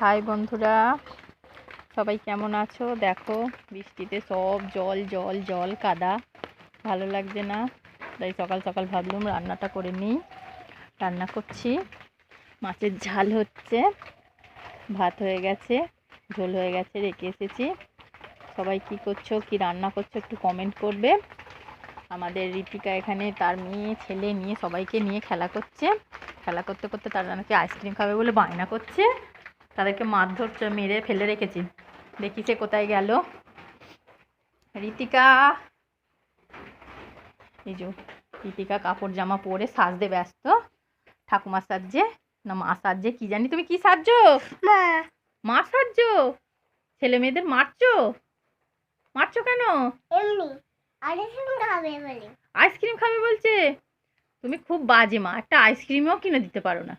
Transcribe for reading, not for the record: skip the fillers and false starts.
High বন্ধুরা, সবাই কেমন আছো? দেখো বৃষ্টিতে সব জল জল জল কাদা, ভালো লাগছে না। তাই সকাল সকাল ভাবলাম রান্নাটা করে নিই। রান্না করছি, মাছের ঝাল হচ্ছে, ভাত হয়ে গেছে, ঝোল হয়ে গেছে, রেখে এসেছি। সবাই কি করছো, কি রান্না করছো একটু কমেন্ট করবে। আমাদের ঋতিকা এখানে তার মেয়ে ছেলে নিয়ে সবাইকে নিয়ে খেলা করছে। খেলা করতে করতে তারা নাকি আইসক্রিম খাবে বলে বায়না করছে। তাদেরকে মারধর মেরে ফেলে রেখেছি, দেখি সে কোথায় গেল। ঋতিকা, এই যে ঋতিকা কাপড় জামা পরে সাজতে ব্যস্ত। ঠাকুমা সাজছে না মা সাজছে কি জানি। তুমি কি সাজছো? মা সাজছো? ছেলে মেয়েদের মারছো? মারছো কেন? আইসক্রিম খাবে বলছে। তুমি খুব বাজে মা, একটা আইসক্রিমও কিনে দিতে পারো না।